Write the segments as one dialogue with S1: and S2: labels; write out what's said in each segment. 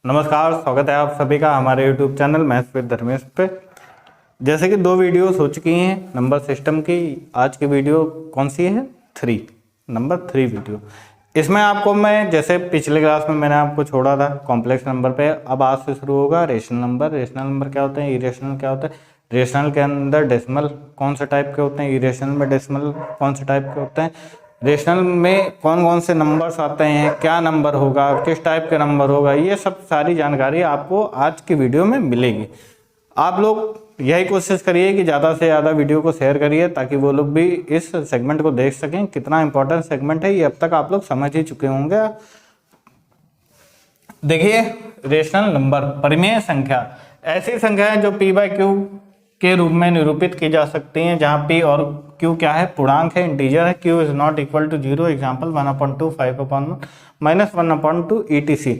S1: नमस्कार, स्वागत है आप सभी का हमारे YouTube channel maths with Dharmesh पे। जैसे कि 2 वीडियोस हो चुकी हैं नंबर सिस्टम की। आज की वीडियो कौन सी है? Number 3 video. इसमें आपको मैं जैसे पिछले क्लास में मैंने आपको छोड़ा था कॉम्प्लेक्स नंबर पे, अब आज से शुरू होगा रेशनल नंबर। रेशनल नंबर क्या होते हैं, इरेशनल क्या होता है, रेशनल के अंदर डेसिमल कौन से टाइप के होते हैं, इरेशनल में डेसिमल कौन से टाइप के होते हैं, रेशनल में कौन कौन से नंबर्स आते हैं, क्या नंबर होगा, किस टाइप के नंबर होगा, ये सब सारी जानकारी आपको आज की वीडियो में मिलेगी। आप लोग यही कोशिश करिए कि ज़्यादा से ज़्यादा वीडियो को शेयर करिए ताकि वो लोग भी इस सेगमेंट को देख सकें। कितना इंपॉर्टेंट सेगमेंट है ये अब तक आप लोग समझ ही चुके होंगे। देखिए, रेशनल नंबर परिमेय संख्या ऐसी संख्या है जो p बाई क्यू के रूप में निरूपित की जा सकती हैं, जहाँ p और q क्या है, पूर्णांक है, इंटीजर है। q is not equal to 0। Example 1/2, 5/1 minus 1/2 etc।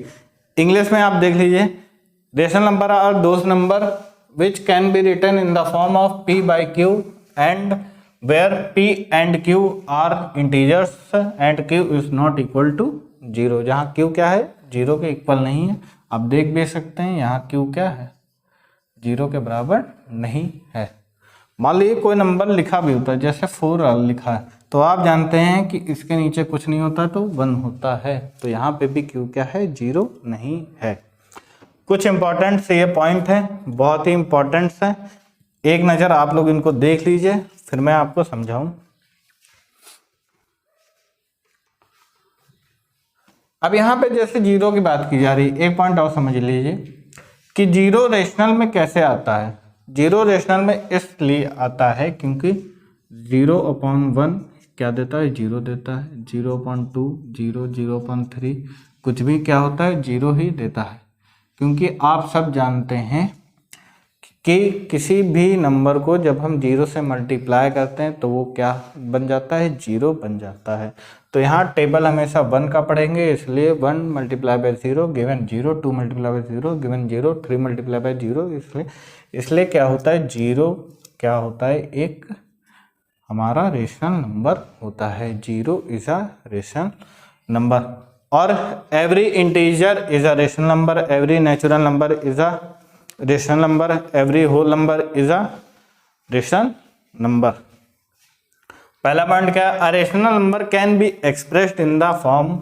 S1: English में आप देख लीजिए, rational number are those numbers which can be written in the form of p by q and where p and q are integers and q is not equal to 0। जहाँ q क्या है, 0 के equal नहीं है। आप देख भी सकते हैं यहाँ q क्या है, 0 के बराबर नहीं है। मान लीजिए कोई नंबर लिखा भी होता है, जैसे 4 लिखा है, तो आप जानते हैं कि इसके नीचे कुछ नहीं होता तो 1 होता है। तो यहाँ पे भी q क्या है, 0 नहीं है। कुछ इंपॉर्टेंट से ये पॉइंट है, बहुत ही इंपॉर्टेंट है। एक नज़र आप लोग इनको देख लीजिए, फिर मैं आपको समझाऊं। अब यहाँ पे जैसे 0 की बात की जा रही है, एक पॉइंट और समझ लीजिए कि 0 रेशनल में कैसे आता है। 0 रेशनल में इसलिए आता है क्योंकि 0/1 क्या देता है, 0 देता है। 0/2 0, 0/3 कुछ भी क्या होता है, 0 ही देता है। क्योंकि आप सब जानते हैं कि किसी भी नंबर को जब हम 0 से मल्टीप्लाई करते हैं तो वो क्या बन जाता है, 0 बन जाता है। तो यहाँ टेबल हमेशा 1 का पढ़ेंगे, इसलिए 1 multiply by 0 given 0, 2 multiply by 0 given 0, 3 multiply by 0। इसलिए क्या होता है, 0 क्या होता है, एक हमारा रेशनल नंबर होता है। 0 इज अ रेशनल नंबर। और every integer is a rational number, every natural number is a rational number, every whole number is a rational number. पहला पॉइंट क्या है, a rational number can be expressed in the form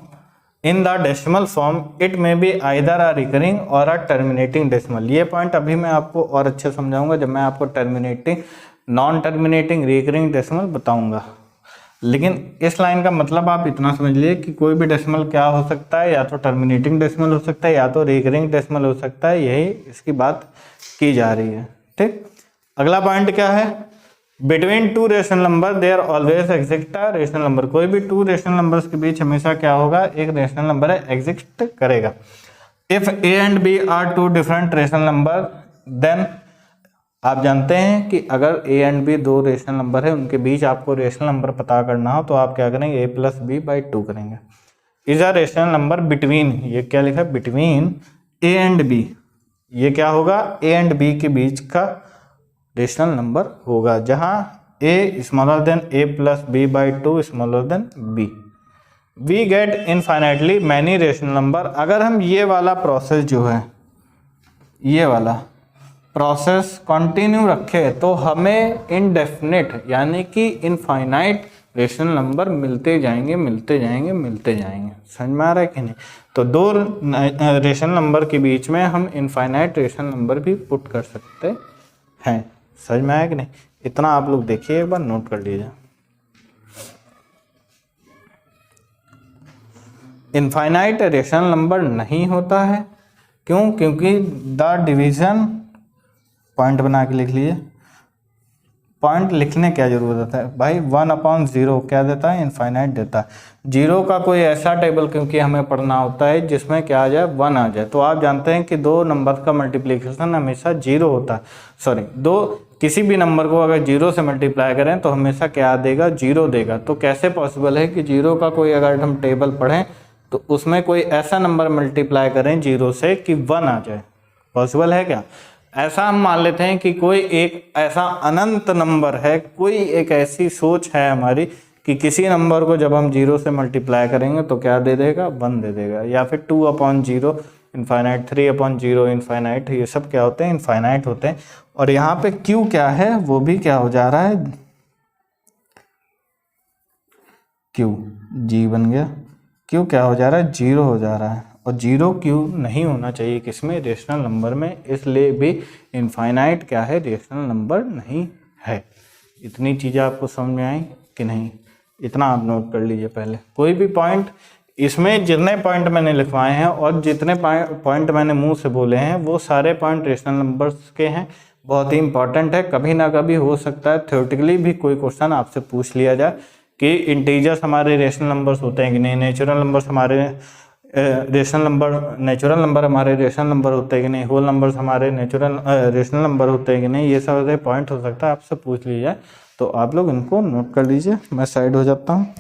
S1: in the decimal form, it may be either a recurring or a terminating decimal. ये point अभी मैं आपको और अच्छे समझाऊंगा जब मैं आपको terminating, non terminating, recurring decimal बताऊंगा। लेकिन इस लाइन का मतलब आप इतना समझ लीजिए कि कोई भी डेसिमल क्या हो सकता है, या तो टर्मिनेटिंग डेसिमल हो सकता है या तो रिकरिंग डेसिमल हो सकता है। यही इसकी बात की जा रही है, ठीक। अगला पॉइंट क्या है, between 2 rational number there always exist a rational number. कोई भी 2 रेशनल नंबर्स के बीच हमेशा क्या होगा, एक रेशनल नंबर है, एग्जिस्ट करेगा। If A and B are 2 different rational number then, आप जानते हैं कि अगर A and B 2 rational number है, उनके बीच आपको रेशनल नंबर पता करना हो तो आप क्या करेंगे, a प्लस बी बाई 2 करेंगे। Is a rational number between, ये क्या लिखा है, बिटवीन ए एंड बी। ये क्या होगा, ए एंड बी के बीच का रेशनल नंबर होगा, जहां a smaller than a plus B by 2 smaller than b। We get infinitely many rational number. अगर हम ये वाला प्रोसेस जो है, ये वाला प्रोसेस कंटिन्यू रखे तो हमें इनडेफिनिट यानी कि इनफाइनाइट रेशनल नंबर मिलते जाएंगे, मिलते जाएंगे, मिलते जाएंगे। समझ में आ रहा है कि नहीं? तो 2 रेशनल नंबर के बीच में हम इनफाइनाइट रेशनल नंबर भी पुट कर सकते हैं। समझ में आया कि नहीं? इतना आप लोग देखिए, एक बार नोट कर लीजिए। इनफाइनाइट रेशनल नंबर नहीं होता है, क्यों? क्योंकि द डिवीजन, पॉइंट बना के लिख लीजिए। पॉइंट लिखने क्या जरूरत है भाई, 1/0 क्या देता है, इनफाइनाइट देता है। 0 का कोई ऐसा टेबल क्योंकि हमें पढ़ना होता है जिसमें क्या आ जाए, 1 आ जाए। तो आप जानते हैं कि 2 नंबर का मल्टीप्लिकेशन हमेशा 0 होता है। सॉरी, किसी भी नंबर को अगर 0 से मल्टीप्लाई करें तो हमेशा क्या देगा, 0 देगा। तो कैसे पॉसिबल है कि 0 का कोई अगर हम टेबल पढ़ें तो उसमें कोई ऐसा नंबर मल्टीप्लाई करें 0 से कि 1 आ जाए? पॉसिबल है क्या? ऐसा हम मान लेते हैं कि कोई एक ऐसा अनंत नंबर है, कोई एक ऐसी सोच है हमारी कि किसी नंबर को जब हम 0 से मल्टीप्लाई करेंगे तो क्या दे देगा, 1 दे देगा, या फिर 2/0 इनफाइनाइट, 3/0 इनफाइनाइट, ये सब क्या होते हैं, इनफाइनाइट होते हैं। और यहाँ पे क्यू क्या है, वो भी क्या हो जा रहा है, क्यू जी बन गया, क्यू क्या हो जा रहा है, 0 हो जा रहा है। और 0 क्यू नहीं होना चाहिए किसमें, रेशनल नंबर में, इसलिए भी इनफाइनाइट क्या है, रेशनल नंबर नहीं है। इतनी चीज़ें आपको समझ में आई कि नहीं, इतना आप नोट कर लीजिए पहले। कोई भी पॉइंट, इसमें जितने पॉइंट मैंने लिखवाए हैं और जितने पॉइंट मैंने मुंह से बोले हैं वो सारे पॉइंट रेशनल नंबर्स के हैं, बहुत ही इंपॉर्टेंट है। कभी ना कभी हो सकता है थ्योरेटिकली भी कोई क्वेश्चन आपसे पूछ लिया जाए कि इंटीजर्स हमारे रेशनल नंबर्स होते हैं कि नहीं, नेचुरल नंबर्स हमारे रेशनल नंबर, नेचुरल नंबर हमारे रेशनल नंबर होते हैं कि नहीं, होल नंबर्स हमारे नेचुरल रेशनल नंबर होते हैं कि नहीं, ये सारे पॉइंट हो सकता है आपसे पूछ लिया जाए, तो आप लोग इनको नोट कर लीजिए। मैं साइड हो जाता हूँ।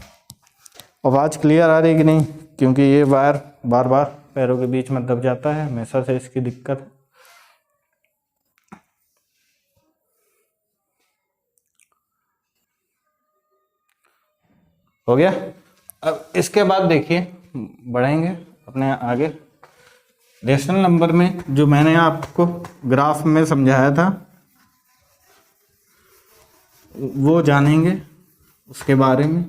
S1: आवाज़ क्लियर आ रही है कि नहीं, क्योंकि ये वायर बार बार पैरों के बीच में दब जाता है, हमेशा से इसकी दिक्कत है। हो गया। अब इसके बाद देखिए, बढ़ेंगे अपने आगे। रेशनल नंबर में जो मैंने आपको ग्राफ में समझाया था वो जानेंगे उसके बारे में।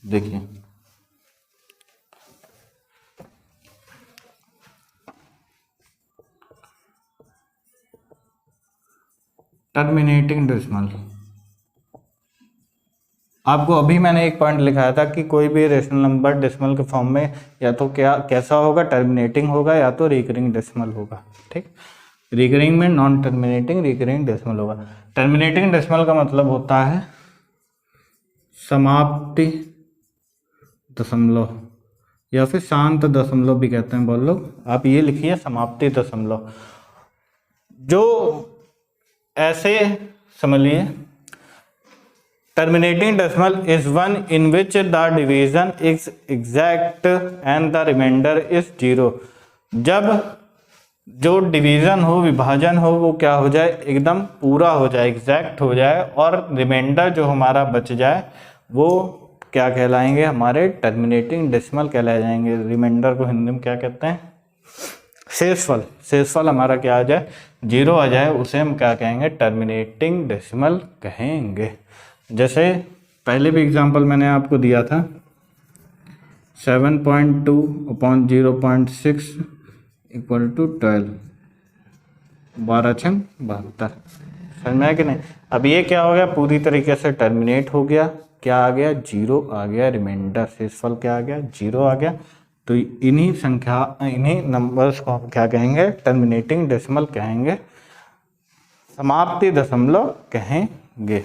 S1: देखिए टर्मिनेटिंग डेसिमल, आपको अभी मैंने एक पॉइंट लिखाया था कि कोई भी रेशनल नंबर डेसिमल के फॉर्म में या तो क्या कैसा होगा, टर्मिनेटिंग होगा या तो रिकरिंग डेसिमल होगा। ठीक, रिकरिंग में नॉन टर्मिनेटिंग, रिकरिंग डेसिमल होगा। टर्मिनेटिंग डेसिमल का मतलब होता है समाप्ति दशमलव, या फिर शांत दशमलव भी कहते हैं बहुत लोग। आप ये लिखिए समाप्ति दशमलव। जो ऐसे समझ लिए, terminating decimal is one in which the division is exact and the remainder is 0। जब जो डिवीजन हो, विभाजन हो, वो क्या हो जाए, एकदम पूरा हो जाए, एग्जैक्ट हो जाए, और रिमाइंडर जो हमारा बच जाए वो क्या कहलाएंगे, हमारे टर्मिनेटिंग डेसिमल कहलाए जाएंगे। रिमाइंडर को हिंदी में क्या कहते हैं, शेषफल। शेषफल हमारा क्या आ जाए, 0 आ जाए, उसे हम क्या कहेंगे, टर्मिनेटिंग डेसिमल कहेंगे। जैसे पहले भी एग्जांपल मैंने आपको दिया था, 7.2/0.6 इक्वल टू 12, 12×72। समझ में आया कि नहीं। अब ये क्या हो गया, पूरी तरीके से टर्मिनेट हो गया, क्या आ गया, 0 आ गया, रिमाइंडर शेषफल क्या आ गया, 0 आ गया। तो इन्हीं संख्या, इन्हीं नंबर्स को हम क्या कहेंगे, टर्मिनेटिंग डेसिमल कहेंगे, समाप्ति दशमलव कहेंगे।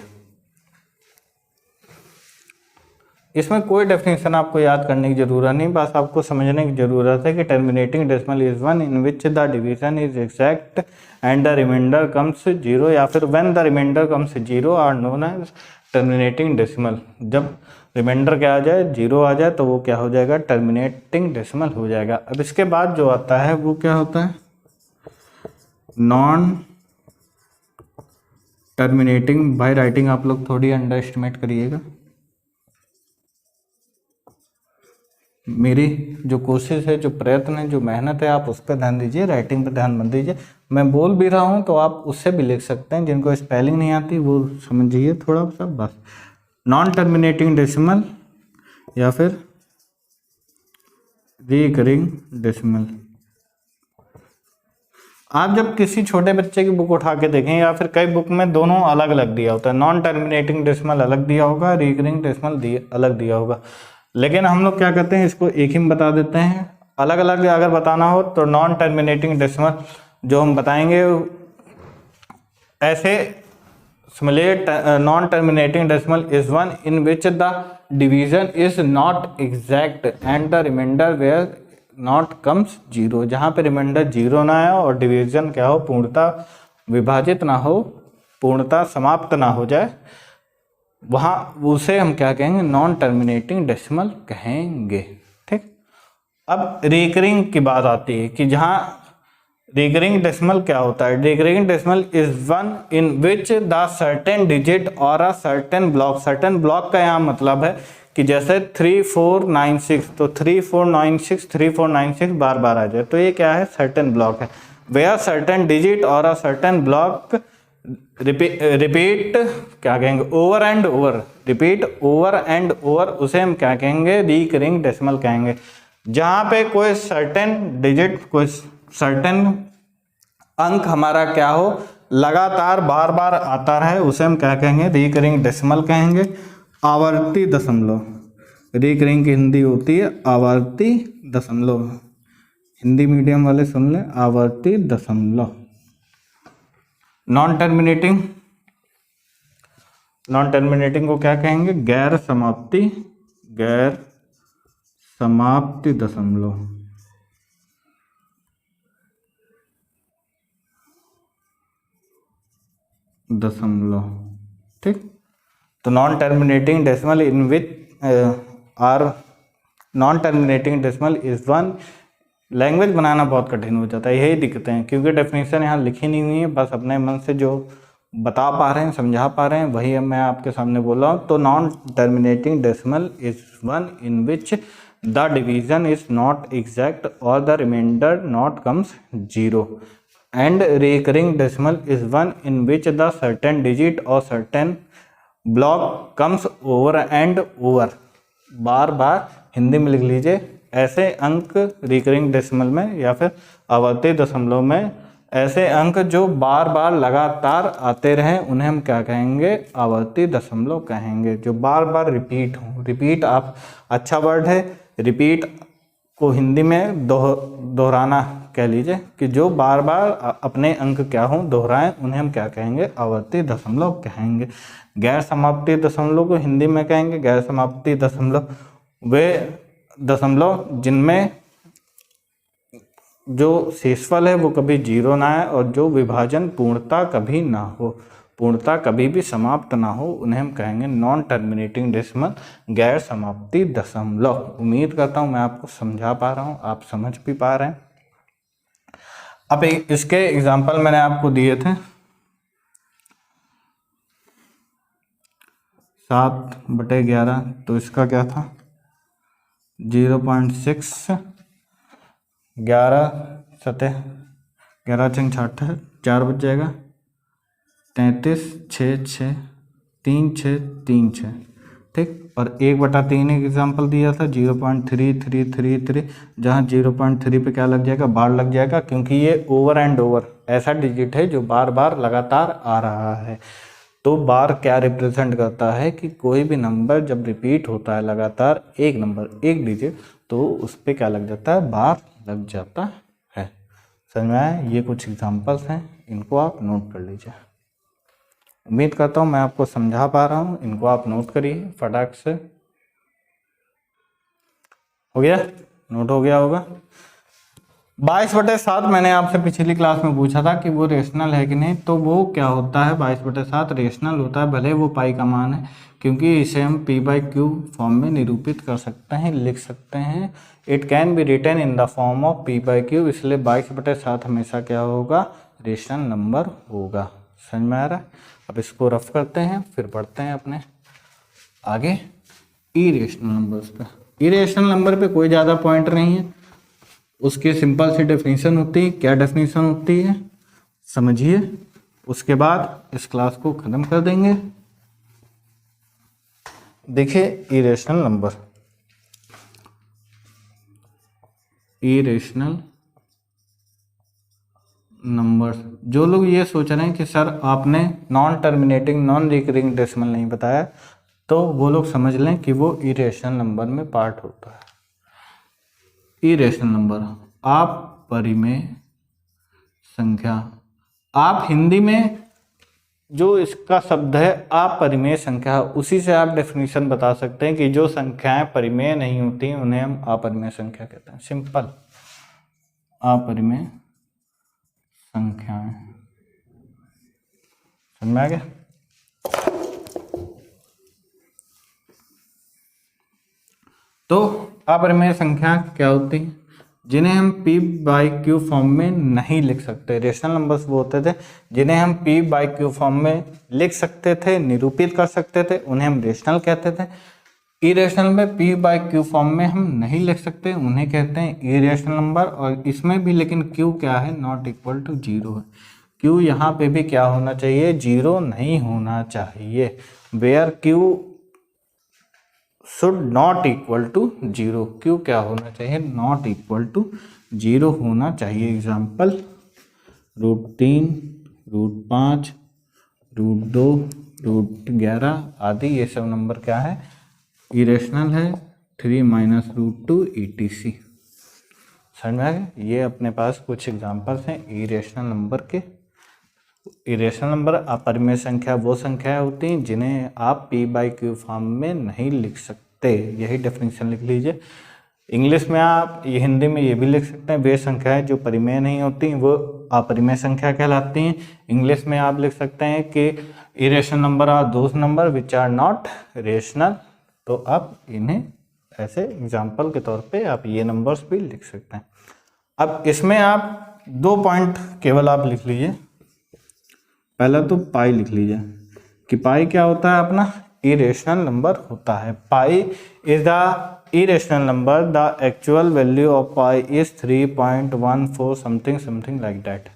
S1: इसमें कोई डेफिनेशन आपको याद करने की जरूरत नहीं, बस आपको समझने की जरूरत है कि terminating decimal is one in which the division is exact and the remainder comes 0, या फिर when the remainder comes 0 are known as terminating decimal. जब रिमाइंडर क्या आ जाए, 0 आ जाए, तो वो क्या हो जाएगा, टर्मिनेटिंग डेसिमल हो जाएगा। अब इसके बाद जो आता है वो क्या होता है, नॉन टर्मिनेटिंग। बाय राइटिंग आप लोग थोड़ी अंडर एस्टिमेट करिएगा, मेरी जो कोशिश है, जो प्रयत्न है, जो मेहनत है, आप उस पर ध्यान दीजिए, राइटिंग पर ध्यान मत दीजिए। मैं बोल भी रहा हूँ तो आप उससे भी लिख सकते हैं, जिनको स्पेलिंग नहीं आती वो समझिए थोड़ा सा बस। नॉन टर्मिनेटिंग डेसिमल या फिर रिकरिंग डेसिमल। आप जब किसी छोटे बच्चे की बुक उठा के देखें, या फिर कई बुक में दोनों अलग अलग दिया होता है, नॉन टर्मिनेटिंग डेसिमल अलग दिया होगा, रिकरिंग डेसिमल अलग दिया होगा, लेकिन हम लोग क्या करते हैं, इसको एक ही में बता देते हैं। अलग अलग अगर बताना हो तो नॉन टर्मिनेटिंग डेसिमल जो हम बताएंगे ऐसे समझिए, non terminating decimal is one in which the division is not exact and the remainder were not comes 0। जहाँ पे रिमाइंडर 0 ना आए और डिवीजन क्या हो, पूर्णतः विभाजित ना हो, पूर्णतः समाप्त ना हो जाए, वहाँ उसे हम क्या कहेंगे, नॉन टर्मिनेटिंग डेसिमल कहेंगे। ठीक, अब रिकरिंग की बात आती है कि जहाँ रिकरिंग डेसिमल क्या होता है? Recurring decimal is one in which the certain digit or a certain block, certain block का यहाँ मतलब है कि जैसे 3496, तो 3496 बार बार आ जाए तो ये क्या है? सर्टेन ब्लॉक है। Where certain digit or a certain block repeat क्या कहेंगे? Over and over, repeat over and over, उसे हम क्या कहेंगे? रिकरिंग डेसिमल कहेंगे। जहां पे कोई सर्टेन डिजिट, कोई सर्टेन अंक हमारा क्या हो, लगातार बार बार आता रहे, उसे हम क्या कहेंगे? रिकरिंग डेसिमल कहेंगे। आवर्ती दशमलव, रिकरिंग की हिंदी होती है आवर्ती दशमलव। हिंदी मीडियम वाले सुन लें, आवर्ती दशमलव। नॉन टर्मिनेटिंग, नॉन टर्मिनेटिंग को क्या कहेंगे? गैर समाप्ति, गैर समाप्ति दशमलव। दशमलव, ठीक। तो non terminating decimal in which are non terminating decimal is one. Language बनाना बहुत कठिन हो जाता है, यही दिक्कतें हैं, क्योंकि डेफिनेशन यहाँ लिखी नहीं हुई है, बस अपने मन से जो बता पा रहे हैं, समझा पा रहे हैं, वही मैं आपके सामने बोल रहा हूँ। तो non terminating decimal is one in which the division is not exact or the remainder not comes zero, and recurring decimal is one in which the certain digit or certain block comes over and over. बार बार हिंदी में लिख लीजिए, ऐसे अंक recurring decimal में या फिर आवर्ती दशमलव में ऐसे अंक जो बार बार लगातार आते रहें, उन्हें हम क्या कहेंगे? आवर्ती दशमलव कहेंगे। जो बार बार रिपीट हो, रिपीट आप अच्छा वर्ड है, रिपीट को हिंदी में दोहराना कह लीजिए, कि जो बार बार अपने अंक क्या हों, दोहराएं, उन्हें हम क्या कहेंगे? आवर्ती दशमलव कहेंगे। गैर समाप्ति दशमलव को हिंदी में कहेंगे गैर समाप्ति दशमलव वे दशमलव जिनमें जो शेषफल है वो कभी जीरो ना आए और जो विभाजन पूर्णता कभी ना हो, पूर्णता कभी भी समाप्त ना हो, उन्हें हम कहेंगे नॉन टर्मिनेटिंग डेसिमल, गैर समाप्ति दशमलव। उम्मीद करता हूँ मैं आपको समझा पा रहा हूँ, आप समझ भी पा रहे हैं। अब इसके एग्जाम्पल मैंने आपको दिए थे, 7/11, तो इसका क्या था? 0.6, 11 सतह 11 छंग 66, 4 बच जाएगा, 33, 6, 6, 3, 6, 3, 6, ठीक। और 1/3 एक एग्जाम्पल दिया था 0.3333, जहाँ 0.3 पे क्या लग जाएगा? बार लग जाएगा, क्योंकि ये ओवर एंड ओवर ऐसा डिजिट है जो बार बार लगातार आ रहा है। तो बार क्या रिप्रेजेंट करता है कि कोई भी नंबर जब रिपीट होता है लगातार, एक नंबर एक डिजिट, तो उस पर क्या लग जाता है? बार लग जाता है। समझ में आया? ये कुछ एग्जांपल्स हैं, इनको आप नोट कर लीजिए। उम्मीद करता हूँ मैं आपको समझा पा रहा हूँ, इनको आप नोट करिए फटाक से। हो गया? नोट हो गया होगा। 22/7 मैंने आपसे पिछली क्लास में पूछा था कि वो रेशनल है कि नहीं, तो वो क्या होता है? 22/7 रेशनल होता है, भले वो पाई का मान है, क्योंकि इसे हम p/q फॉर्म में निरूपित कर सकते हैं, लिख सकते हैं। It can be written in the form of p/q, इसलिए 22/7 हमेशा क्या होगा? रेशनल नंबर होगा। समझ में आ रहा है? अब इसको रफ करते हैं, फिर पढ़ते हैं अपने आगे इरेशनल नंबर्स पे। इरेशनल नंबर पे कोई ज़्यादा पॉइंट नहीं है, उसकी सिंपल सी डेफिनेशन होती है। क्या डेफिनेशन होती है समझिए, उसके बाद इस क्लास को ख़त्म कर देंगे। देखिए इरेशनल नंबर, इरेशनल नंबर्स, जो लोग ये सोच रहे हैं कि सर आपने non terminating non recurring decimal नहीं बताया, तो वो लोग समझ लें कि वो इरेशनल नंबर में पार्ट होता है। इरेशनल नंबर, अपरिमेय संख्या। आप हिंदी में जो इसका शब्द है अपरिमेय संख्या, उसी से आप डेफिनेशन बता सकते हैं कि जो संख्याएं परिमेय नहीं होती उन्हें हम अपरिमेय संख्या कहते हैं। सिंपल, अपरिमेय संख्याएं। समझ में आ गया? तो अपरिमेय संख्या क्या होती है? जिन्हें हम p बाई क्यू फॉर्म में नहीं लिख सकते। रेशनल नंबर्स वो होते थे जिन्हें हम p बाई क्यू फॉर्म में लिख सकते थे, निरूपित कर सकते थे, उन्हें हम रेशनल कहते थे। इरेशनल में p बाई क्यू फॉर्म में हम नहीं लिख सकते, उन्हें कहते हैं इरेशनल नंबर। और इसमें भी लेकिन q क्या है, नॉट इक्वल टू जीरो है। q यहाँ पे भी क्या होना चाहिए, जीरो नहीं होना चाहिए। Where q should not equal to zero, q क्या होना चाहिए, नॉट इक्वल टू जीरो होना चाहिए। एग्जाम्पल √3, √5, √2, √11 आदि ये सब नंबर क्या है, इरेशनल है। 3 माइनस √2 ETC। समझ में आ गया। ये अपने पास कुछ एग्जाम्पल्स हैं इरेशनल नंबर के। इरेशनल नंबर अपरिमेय संख्या वो संख्या होती हैं जिन्हें आप p बाई क्यू फॉर्म में नहीं लिख सकते। यही डेफिनेशन लिख लीजिए। इंग्लिश में आप ये, हिंदी में ये भी लिख सकते हैं, वे संख्याएं जो परिमेय नहीं होती वो अपरिमेय संख्या कहलाती हैं। इंग्लिश में आप लिख सकते हैं कि irrational number are those numbers which are not rational. तो आप इन्हें ऐसे एग्जाम्पल के तौर पे आप ये नंबर्स भी लिख सकते हैं। अब इसमें आप 2 पॉइंट केवल आप लिख लीजिए। पहला तो पाई लिख लीजिए कि पाई क्या होता है, अपना इरेशनल नंबर होता है। Pi is the irrational number, the actual value of pi is 3.14 something something like that.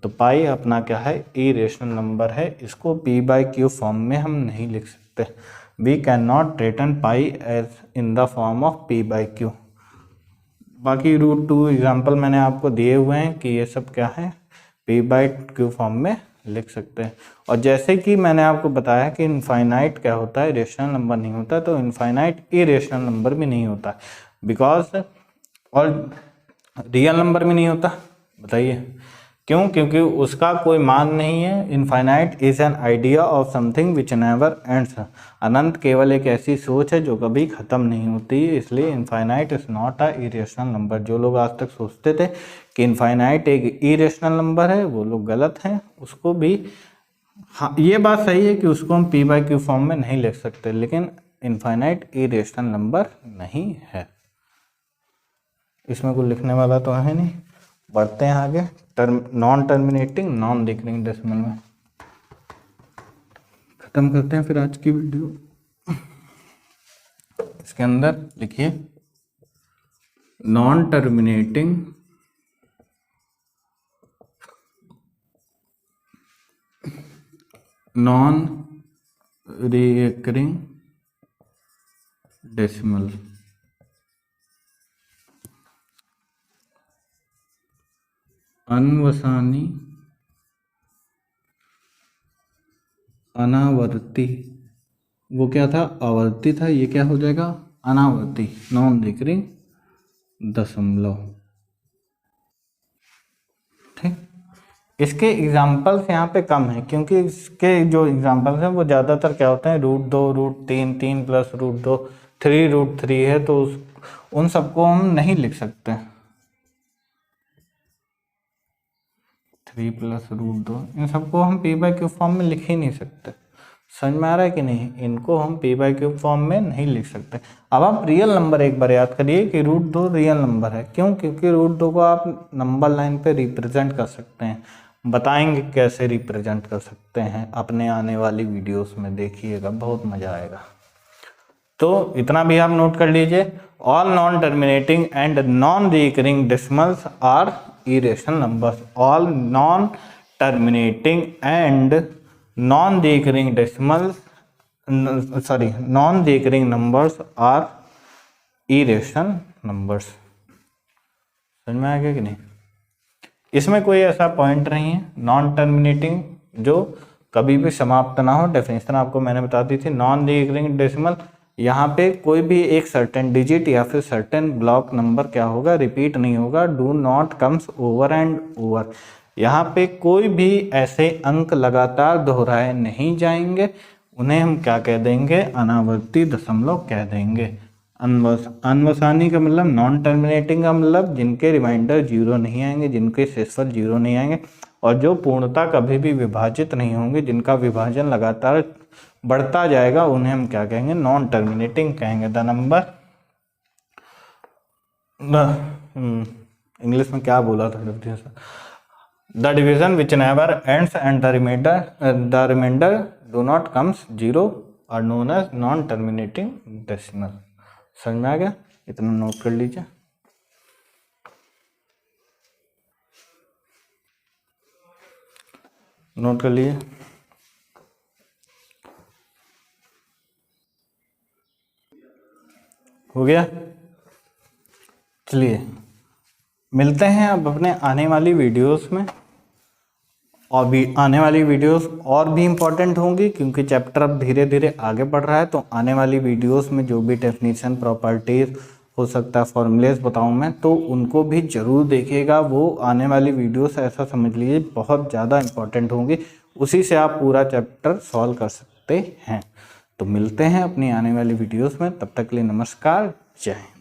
S1: तो पाई अपना क्या है, इरेशनल नंबर है। इसको p बाई क्यू फॉर्म में हम नहीं लिख सकते। We can not return pi as in the form of p by Q. बाकी √2 एग्जाम्पल मैंने आपको दिए हुए हैं कि ये सब क्या है, p बाई क्यू फॉर्म में लिख सकते हैं। और जैसे कि मैंने आपको बताया कि इनफाइनाइट क्या होता है, रेशनल नंबर नहीं होता, तो इनफाइनाइट इरेशनल नंबर भी नहीं होता। बिकॉज और रियल नंबर भी नहीं होता। बताइए क्यों, क्योंकि उसका कोई मान नहीं है। Infinite is an idea of something which never ends. अनंत केवल एक ऐसी सोच है जो कभी खत्म नहीं होती, इसलिए infinite is not a irrational number. जो लोग आज तक सोचते थे कि इनफाइनाइट एक इरेशनल नंबर है, वो लोग गलत हैं। उसको भी हाँ, ये बात सही है कि उसको हम p बाई क्यू फॉर्म में नहीं लिख सकते, लेकिन इनफाइनाइट इरेशनल नंबर नहीं है। इसमें कुछ लिखने वाला तो है नहीं। बढ़ते हैं आगे। Non terminating non decreasing decimal में खत्म करते हैं फिर आज की वीडियो। इसके अंदर लिखिए non terminating non recurring decimal. अनवसानी अनावर्ती, वो क्या था, आवर्ती था, ये क्या हो जाएगा, अनावर्ती, नॉन रिकरिंग दशमलव। ठीक। इसके एग्जाम्पल्स यहाँ पे कम है, क्योंकि इसके जो एग्जाम्पल्स हैं वो ज़्यादातर क्या होते हैं, √2, √3, 3 प्लस √2, 3 √3 है, तो उन सबको हम नहीं लिख सकते। 3 प्लस √2 इन सबको हम p बाई क्यू फॉर्म में लिख ही नहीं सकते। समझ में आ रहा है कि नहीं, इनको हम p बाई क्यू फॉर्म में नहीं लिख सकते। अब आप रियल नंबर एक बार याद करिए कि √2 रियल नंबर है। क्यों, क्योंकि √2 को आप नंबर लाइन पे रिप्रेजेंट कर सकते हैं। बताएंगे कैसे रिप्रेजेंट कर सकते हैं, अपने आने वाली वीडियोस में देखिएगा, बहुत मजा आएगा। तो इतना भी आप नोट कर लीजिए। All non terminating and non recurring decimals are irrational numbers. All non-terminating and non-recurring decimals, non-recurring numbers are irrational numbers. समझ में आ गया कि नहीं। इसमें कोई ऐसा पॉइंट नहीं है नॉन टर्मिनेटिंग जो कभी भी समाप्त ना हो। डेफिनेशन आपको मैंने बता दी थी। नॉन रिकरिंग डेसिमल, यहाँ पे कोई भी एक सर्टेन डिजिट या फिर सर्टेन ब्लॉक नंबर क्या होगा, रिपीट नहीं होगा। Do not comes over and over. यहाँ पे कोई भी ऐसे अंक लगातार दोहराए नहीं जाएंगे, उन्हें हम क्या कह देंगे, अनावर्ती दशमलव कह देंगे। अनवसानी का मतलब, नॉन टर्मिनेटिंग का मतलब जिनके रिमाइंडर 0 नहीं आएंगे, जिनके शेषफल 0 नहीं आएंगे, और जो पूर्णता कभी भी विभाजित नहीं होंगे, जिनका विभाजन लगातार बढ़ता जाएगा, उन्हें हम क्या कहेंगे, नॉन टर्मिनेटिंग कहेंगे। द नंबर इंग्लिश में क्या बोला था the division which never ends and the remainder do not comes zero are known as non terminating decimal. समझ में आ गया? इतना नोट कर लीजिए। नोट कर लीजिए। हो गया? चलिए मिलते हैं अब अपने आने वाली वीडियोस में, और भी आने वाली वीडियोस और भी इम्पोर्टेंट होंगी क्योंकि चैप्टर अब धीरे धीरे आगे बढ़ रहा है। तो आने वाली वीडियोस में जो भी डेफिनेशन, प्रॉपर्टीज, हो सकता है फॉर्मूलेस बताऊं मैं, तो उनको भी जरूर देखिएगा। वो आने वाली वीडियोस ऐसा समझ लीजिए बहुत ज़्यादा इम्पोर्टेंट होंगी, उसी से आप पूरा चैप्टर सॉल्व कर सकते हैं। तो मिलते हैं अपनी आने वाली वीडियोस में, तब तक के लिए नमस्कार, जय हिंद।